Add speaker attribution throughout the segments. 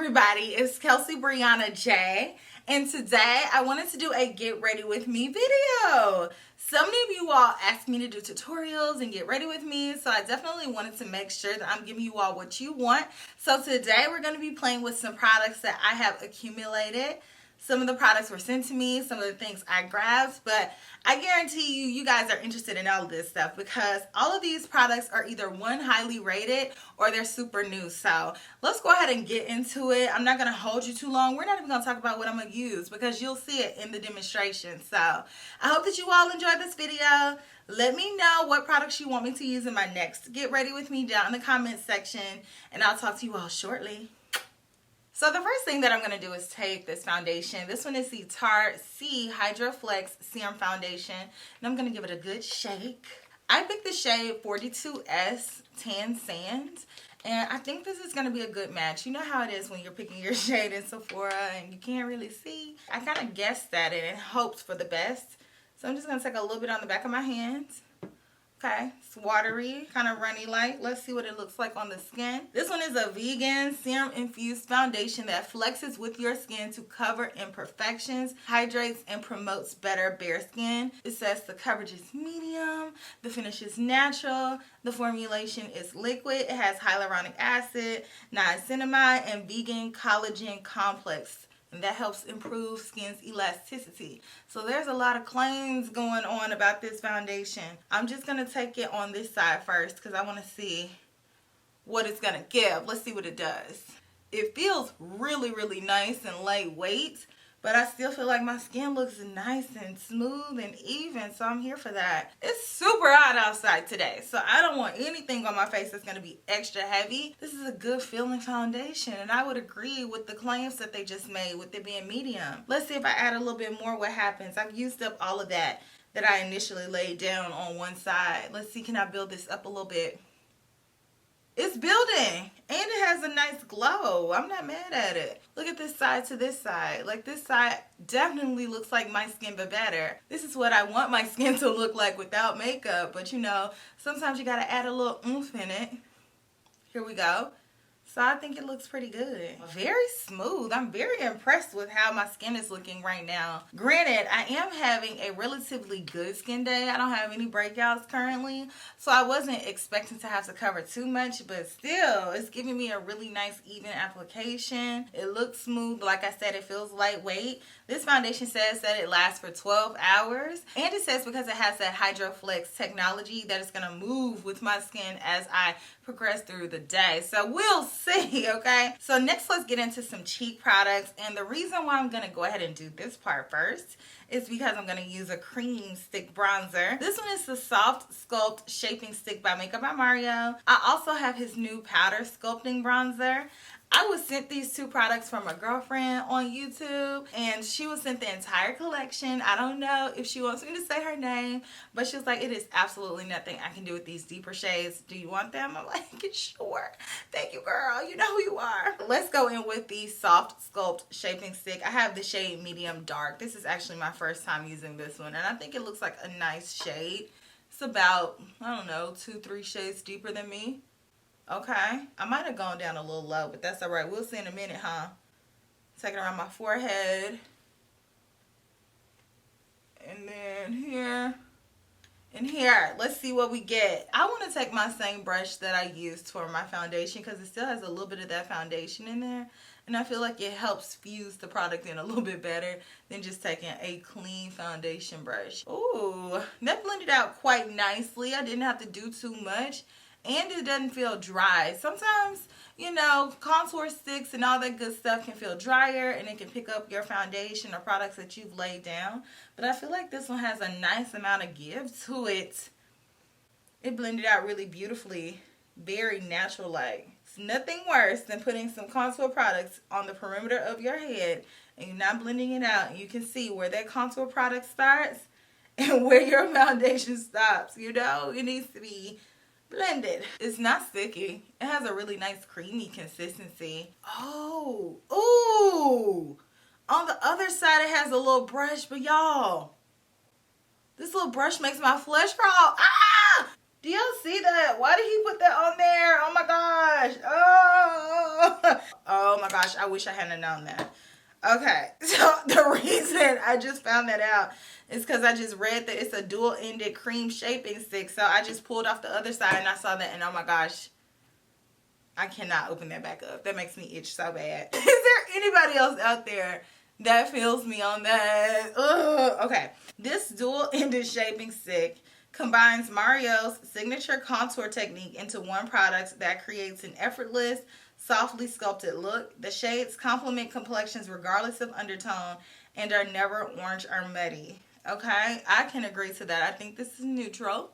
Speaker 1: everybody, it's Kelsee Briana J, and today I wanted to do a get ready with me video. So many of you all asked me to do tutorials and get ready with me, so I definitely wanted to make sure that I'm giving you all what you want. So today we're going to be playing with some products that I have accumulated. Some of the products were sent to me, some of the things I grabbed, but I guarantee you guys are interested in all of this stuff because all of these products are either one, highly rated, or they're super new. So let's go ahead and get into it. I'm not going to hold you too long. We're not even going to talk about what I'm going to use because you'll see it in the demonstration. So I hope that you all enjoyed this video. Let me know what products you want me to use in my next Get Ready With Me down in the comments section, and I'll talk to you all shortly. So the first thing that I'm going to do is take this foundation. This one is the Tarte Hydroflex Serum Foundation, and I'm going to give it a good shake. I picked the shade 42S Tan Sand, and I think this is going to be a good match. You know how it is when you're picking your shade in Sephora and you can't really see. I kind of guessed at it and hoped for the best. So I'm just going to take a little bit on the back of my hands. Okay, it's watery, kind of runny like. Let's see what it looks like on the skin. This one is a vegan serum infused foundation that flexes with your skin to cover imperfections, hydrates, and promotes better bare skin. It says the coverage is medium, the finish is natural, the formulation is liquid, it has hyaluronic acid, niacinamide, and vegan collagen complex. And that helps improve skin's elasticity. So there's a lot of claims going on about this foundation. I'm just going to take it on this side first because I want to see what it's going to give. Let's see what it does. It feels really, really nice and lightweight, but I still feel like my skin looks nice and smooth and even, so I'm here for that. It's super hot outside today, so I don't want anything on my face that's going to be extra heavy. This is a good feeling foundation, and I would agree with the claims that they just made with it being medium. Let's see if I add a little bit more, what happens. I've used up all of that I initially laid down on one side. Let's see, can I build this up a little bit? It's building, and it has a nice glow. I'm not mad at it. Look at this side to this side. Like, this side definitely looks like my skin, but better. This is what I want my skin to look like without makeup. But, you know, sometimes you got to add a little oomph in it. Here we go. So I think it looks pretty good. Very smooth. I'm very impressed with how my skin is looking right now. Granted, I am having a relatively good skin day. I don't have any breakouts currently. So I wasn't expecting to have to cover too much, but still, it's giving me a really nice even application. It looks smooth. Like I said, it feels lightweight. This foundation says that it lasts for 12 hours. And it says because it has that Hydroflex technology that it's going to move with my skin as I progress through the day. So we'll see, okay? So next, let's get into some cheek products. And the reason why I'm going to go ahead and do this part first is because I'm going to use a cream stick bronzer. This one is the Soft Sculpt Shaping Stick by Makeup by Mario. I also have his new powder sculpting bronzer. I was sent these two products from a girlfriend on YouTube, and she was sent the entire collection. I don't know if she wants me to say her name, but she was like, it is absolutely nothing I can do with these deeper shades. Do you want them? I'm like, sure. Thank you, girl. You know who you are. Let's go in with the Soft Sculpt Shaping Stick. I have the shade Medium Dark. This is actually my first time using this one, and I think it looks like a nice shade. It's about, I don't know, 2-3 shades deeper than me. Okay, I might have gone down a little low, but that's all right. We'll see in a minute, huh? Take it around my forehead. And then here. And here. Let's see what we get. I want to take my same brush that I used for my foundation because it still has a little bit of that foundation in there. And I feel like it helps fuse the product in a little bit better than just taking a clean foundation brush. Ooh, that blended out quite nicely. I didn't have to do too much. And it doesn't feel dry. Sometimes, you know, contour sticks and all that good stuff can feel drier and it can pick up your foundation or products that you've laid down. But I feel like this one has a nice amount of give to it. It blended out really beautifully. Very natural-like. It's nothing worse than putting some contour products on the perimeter of your head and you're not blending it out. And you can see where that contour product starts and where your foundation stops. You know, it needs to be blended. It's not sticky. It has a really nice creamy consistency. Oh, ooh. On the other side, it has a little brush, but y'all, this little brush makes my flesh crawl. Ah! Do y'all see that? Why did he put that on there? Oh my gosh. Oh, oh my gosh. I wish I hadn't known that. Okay, so the reason I just found that out is because I just read that it's a dual-ended cream shaping stick. So I just pulled off the other side and I saw that, and oh my gosh, I cannot open that back up. That makes me itch so bad. Is there anybody else out there that feels me on that? Ugh. Okay, this dual-ended shaping stick combines Mario's signature contour technique into one product that creates an effortless, softly sculpted look. The shades complement complexions regardless of undertone and are never orange or muddy. Okay, I can agree to that. I think this is neutral.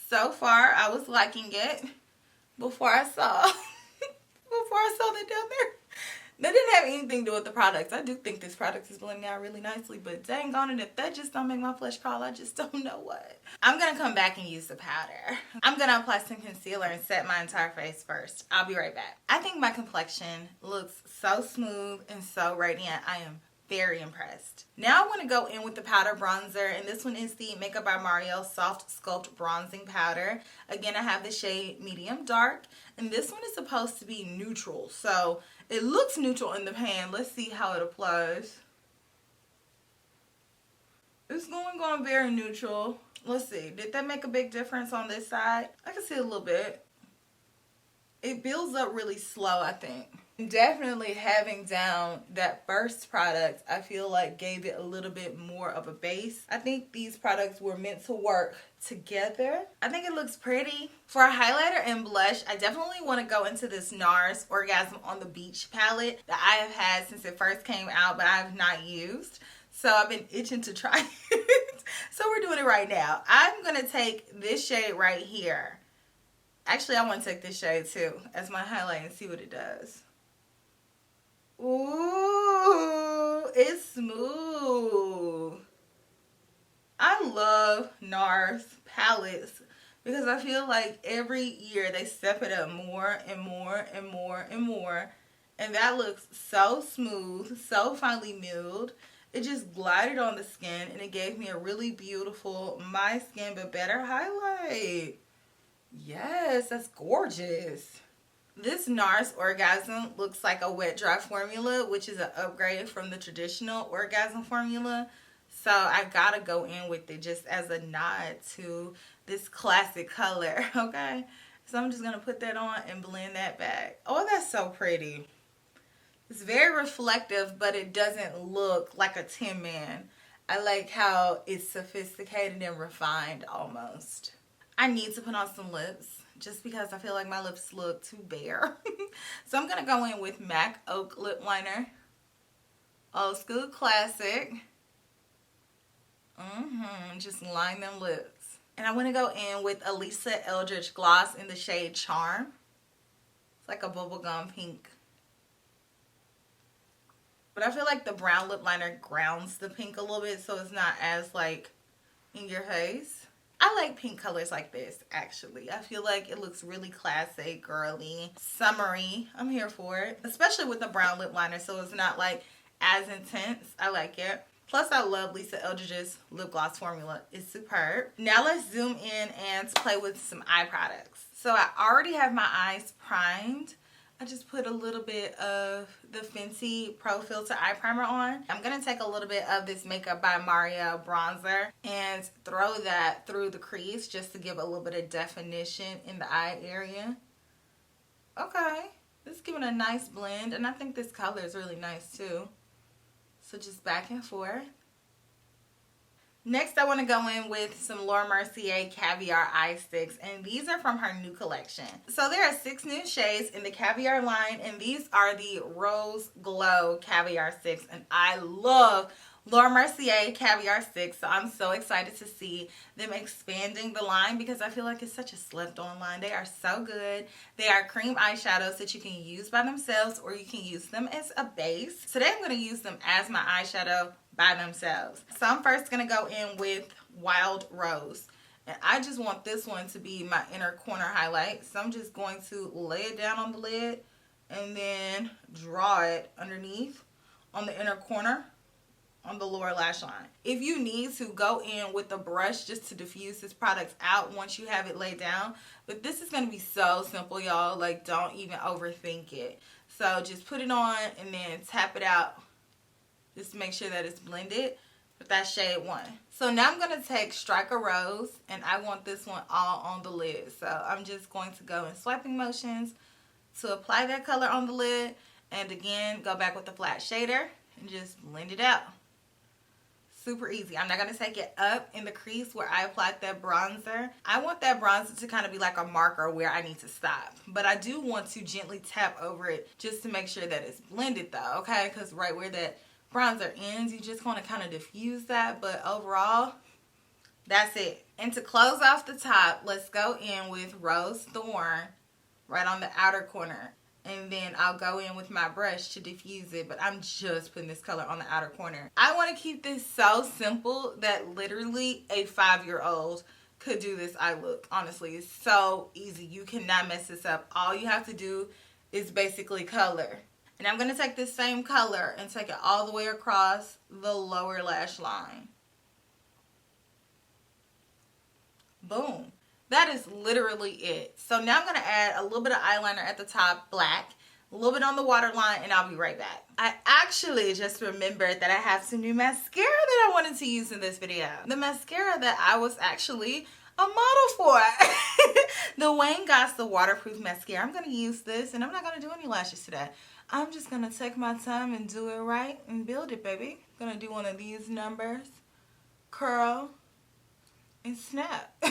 Speaker 1: So far, I was liking it before I saw that down there. That didn't have anything to do with the products. I do think this product is blending out really nicely, but dang on it, if that just don't make my flesh crawl, I just don't know what. I'm going to come back and use the powder. I'm going to apply some concealer and set my entire face first. I'll be right back. I think my complexion looks so smooth and so radiant. I am very impressed. Now I want to go in with the powder bronzer, and this one is the Makeup by Mario Soft Sculpt Bronzing Powder. Again, I have the shade Medium Dark, and this one is supposed to be neutral, so it looks neutral in the pan. Let's see how it applies. It's going on very neutral. Let's see. Did that make a big difference on this side? I can see a little bit. It builds up really slow, I think. Definitely having down that first product, I feel like gave it a little bit more of a base. I think these products were meant to work together. I think it looks pretty. For a highlighter and blush, I definitely want to go into this NARS Orgasm on the Beach palette that I have had since it first came out, but I have not used. So I've been itching to try it. So we're doing it right now. I'm going to take this shade right here. Actually, I want to take this shade too as my highlight and see what it does. Ooh, it's smooth. I love NARS palettes because I feel like every year they step it up more and more and more and more. And that looks so smooth, so finely milled. It just glided on the skin and it gave me a really beautiful My Skin But Better highlight. Yes, that's gorgeous. This NARS Orgasm looks like a wet dry formula, which is an upgrade from the traditional Orgasm formula. So I gotta go in with it just as a nod to this classic color, okay? So I'm just gonna put that on and blend that back. Oh, that's so pretty. It's very reflective, but it doesn't look like a Tin Man. I like how it's sophisticated and refined almost. I need to put on some lips just because I feel like my lips look too bare. So I'm going to go in with MAC Oak Lip Liner. Old school classic. Just line them lips. And I want to go in with Elisa Eldridge Gloss in the shade Charm. It's like a bubblegum pink. But I feel like the brown lip liner grounds the pink a little bit, so it's not as like in your face. I like pink colors like this, actually. I feel like it looks really classic, girly, summery. I'm here for it. Especially with the brown lip liner, so it's not like as intense. I like it. Plus, I love Lisa Eldridge's lip gloss formula. It's superb. Now let's zoom in and play with some eye products. So I already have my eyes primed. I just put a little bit of the Fenty Pro Filter Eye Primer on. I'm going to take a little bit of this Makeup by Mario bronzer and throw that through the crease just to give a little bit of definition in the eye area. Okay, this is giving a nice blend, and I think this color is really nice too. So just back and forth. Next, I want to go in with some Laura Mercier Caviar Eye Sticks, and these are from her new collection. So there are 6 new shades in the Caviar line, and these are the Rose Glow Caviar Sticks, and I love Laura Mercier Caviar Sticks, so I'm so excited to see them expanding the line because I feel like it's such a slept-on line. They are so good. They are cream eyeshadows that you can use by themselves or you can use them as a base. Today I'm going to use them as my eyeshadow by themselves. So I'm first going to go in with Wild Rose. And I just want this one to be my inner corner highlight. So I'm just going to lay it down on the lid and then draw it underneath on the inner corner on the lower lash line. If you need to, go in with a brush just to diffuse this product out once you have it laid down. But this is going to be so simple, y'all. Like, don't even overthink it. So just put it on and then tap it out just to make sure that it's blended with that shade 1. So now I'm going to take Strike a Rose, and I want this one all on the lid. So I'm just going to go in swiping motions to apply that color on the lid. And again, go back with the flat shader and just blend it out. Super easy. I'm not going to take it up in the crease where I applied that bronzer. I want that bronzer to kind of be like a marker where I need to stop. But I do want to gently tap over it just to make sure that it's blended though, okay? Because right where that bronzer ends, you just want to kind of diffuse that. But overall, that's it. And to close off the top, let's go in with Rose Thorn right on the outer corner. And then I'll go in with my brush to diffuse it, but I'm just putting this color on the outer corner. I want to keep this so simple that literally a 5-year-old could do this eye look. Honestly, it's so easy. You cannot mess this up. All you have to do is basically color. And I'm going to take this same color and take it all the way across the lower lash line. Boom. That is literally it. So now I'm going to add a little bit of eyeliner at the top, black, a little bit on the waterline, and I'll be right back. I actually just remembered that I have some new mascara that I wanted to use in this video. The mascara that I was actually a model for. The Wayne Goss, the waterproof mascara. I'm going to use this, and I'm not going to do any lashes today. I'm just going to take my time and do it right and build it, baby. I'm going to do one of these numbers, curl, and snap.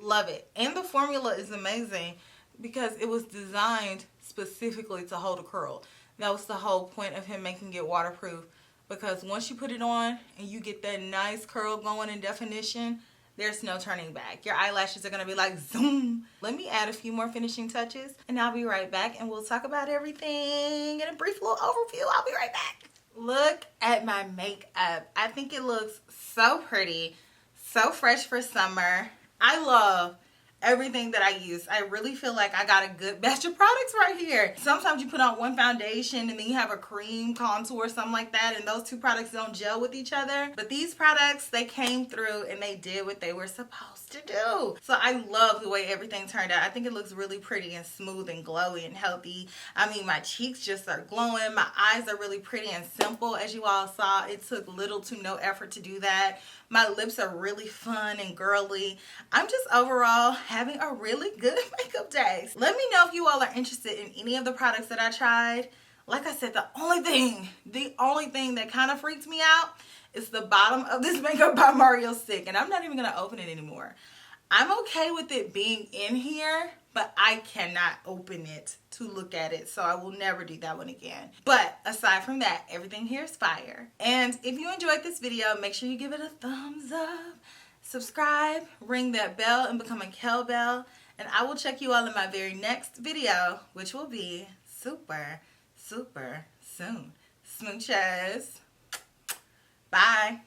Speaker 1: Love it. And the formula is amazing because it was designed specifically to hold a curl. That was the whole point of him making it waterproof, because once you put it on and you get that nice curl going in definition, there's no turning back. Your eyelashes are going to be like zoom. Let me add a few more finishing touches and I'll be right back, and we'll talk about everything in a brief little overview. I'll be right back. Look at my makeup. I think it looks so pretty, so fresh for summer. I love everything that I use. I really feel like I got a good batch of products right here. Sometimes you put on one foundation and then you have a cream contour or something like that, and those two products don't gel with each other. But these products, they came through and they did what they were supposed to do. So I love the way everything turned out. I think it looks really pretty and smooth and glowy and healthy. I mean, my cheeks just are glowing. My eyes are really pretty and simple. As you all saw, it took little to no effort to do that. My lips are really fun and girly. I'm just overall having a really good makeup day. Let me know if you all are interested in any of the products that I tried. Like I said, the only thing that kind of freaks me out is the bottom of this Makeup by Mario stick, and I'm not even gonna open it anymore. I'm okay with it being in here, but I cannot open it to look at it, so I will never do that one again. But aside from that, everything here is fire. And if you enjoyed this video, make sure you give it a thumbs up, subscribe, ring that bell, and become a Kel Belle. And I will check you all in my very next video, which will be super, super soon. Smooches. Bye.